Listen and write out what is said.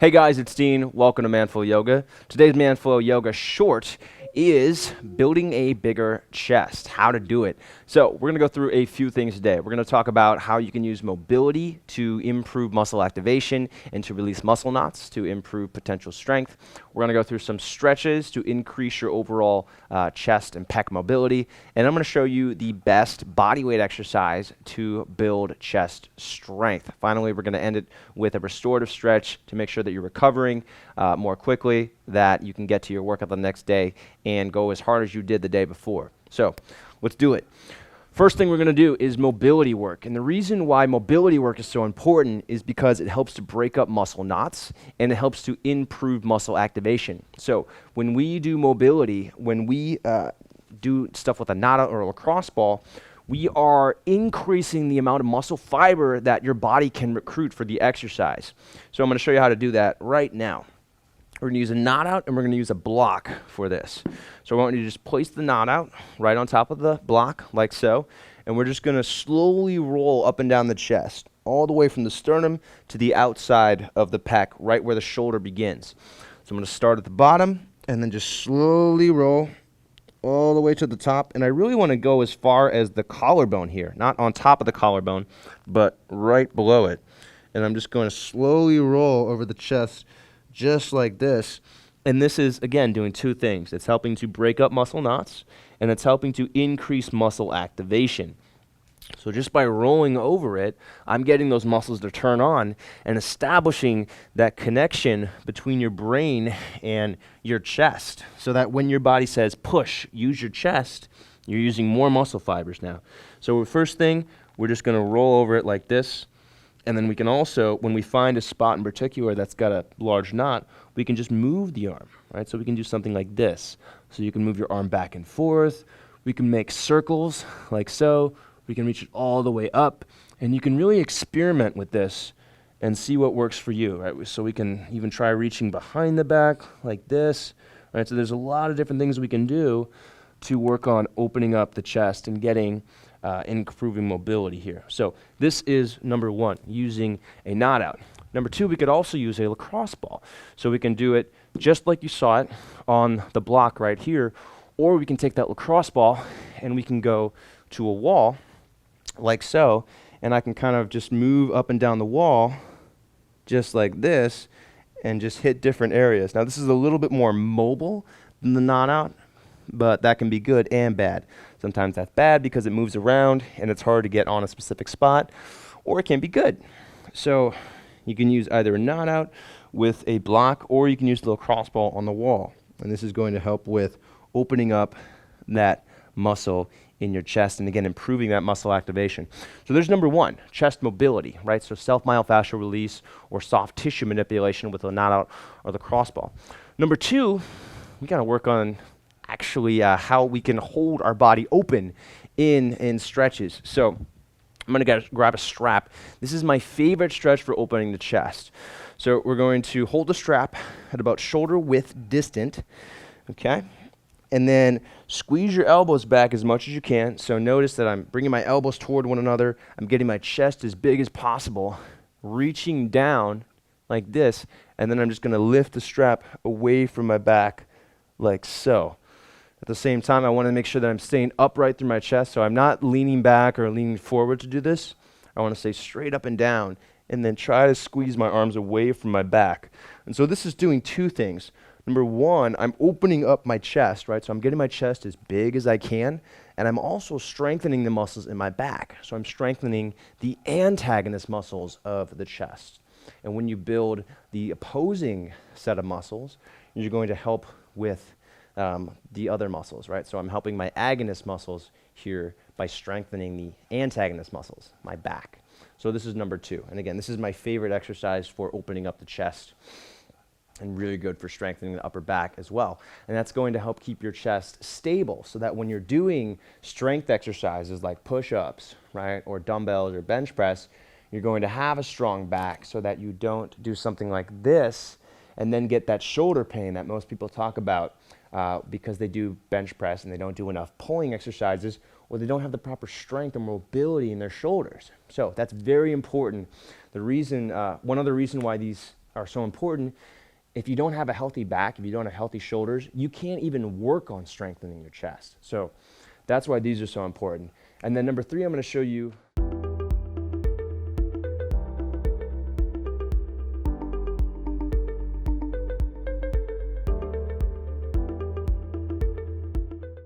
Hey guys, it's Dean. Welcome to Manful Yoga. Today's Manful Yoga short is building a bigger chest, how to do it. So we're going to go through a few things today. We're going to talk about how you can use mobility to improve muscle activation and to release muscle knots to improve potential strength. We're going to go through some stretches to increase your overall chest and pec mobility. And I'm going to show you the best body weight exercise to build chest strength. Finally, we're going to end it with a restorative stretch to make sure that you're recovering more quickly, that you can get to your workout the next day and go as hard as you did the day before. So let's do it. First thing we're going to do is mobility work. And the reason why mobility work is so important is because it helps to break up muscle knots and it helps to improve muscle activation. So when we do mobility, when we do stuff with a knot out or a lacrosse ball, we are increasing the amount of muscle fiber that your body can recruit for the exercise. So I'm going to show you how to do that right now. We're going to use a knot out and we're going to use a block for this. So I want you to just place the knot out right on top of the block like so. And we're just going to slowly roll up and down the chest, all the way from the sternum to the outside of the pec, right where the shoulder begins. So I'm going to start at the bottom and then just slowly roll all the way to the top. And I really want to go as far as the collarbone here, not on top of the collarbone, but right below it. And I'm just going to slowly roll over the chest just like this. And this is, again, doing two things. It's helping to break up muscle knots, and it's helping to increase muscle activation. So just by rolling over it, I'm getting those muscles to turn on and establishing that connection between your brain and your chest, so that when your body says push, use your chest, you're using more muscle fibers now. So first thing, we're just going to roll over it like this. And then we can also, when we find a spot in particular that's got a large knot, we can just move the arm, right? So we can do something like this. So you can move your arm back and forth. We can make circles like so. We can reach it all the way up. And you can really experiment with this and see what works for you, right? So we can even try reaching behind the back like this, right? So there's a lot of different things we can do to work on opening up the chest and getting improving mobility here. So this is number one, using a knot out. Number two, we could also use a lacrosse ball. So we can do it just like you saw it on the block right here, or we can take that lacrosse ball and we can go to a wall like so, and I can kind of just move up and down the wall just like this and just hit different areas. Now this is a little bit more mobile than the knot out, but that can be good and bad. Sometimes that's bad because it moves around and it's hard to get on a specific spot, or it can be good. So you can use either a knot out with a block, or you can use the lacrosse ball on the wall. And this is going to help with opening up that muscle in your chest and, again, improving that muscle activation. So there's number one, chest mobility, right? So self-myofascial release or soft tissue manipulation with a knot out or the lacrosse ball. Number two, we got to work on actually how we can hold our body open in stretches. So I'm going to grab a strap. This is my favorite stretch for opening the chest. So we're going to hold the strap at about shoulder width distant, okay? And then squeeze your elbows back as much as you can. So notice that I'm bringing my elbows toward one another. I'm getting my chest as big as possible, reaching down like this, and then I'm just going to lift the strap away from my back like so. At the same time, I want to make sure that I'm staying upright through my chest, so I'm not leaning back or leaning forward to do this. I want to stay straight up and down, and then try to squeeze my arms away from my back. And so this is doing two things. Number one, I'm opening up my chest, right? So I'm getting my chest as big as I can, and I'm also strengthening the muscles in my back. So I'm strengthening the antagonist muscles of the chest. And when you build the opposing set of muscles, you're going to help with the other muscles, right? So I'm helping my agonist muscles here by strengthening the antagonist muscles, my back. So this is number two. And again, this is my favorite exercise for opening up the chest and really good for strengthening the upper back as well. And that's going to help keep your chest stable so that when you're doing strength exercises like push-ups, right, or dumbbells or bench press, you're going to have a strong back so that you don't do something like this and then get that shoulder pain that most people talk about because they do bench press and they don't do enough pulling exercises, or they don't have the proper strength or mobility in their shoulders. So that's very important. The reason, one other reason why these are so important. If you don't have a healthy back, if you don't have healthy shoulders, you can't even work on strengthening your chest. So that's why these are so important. And then number 3, I'm going to show you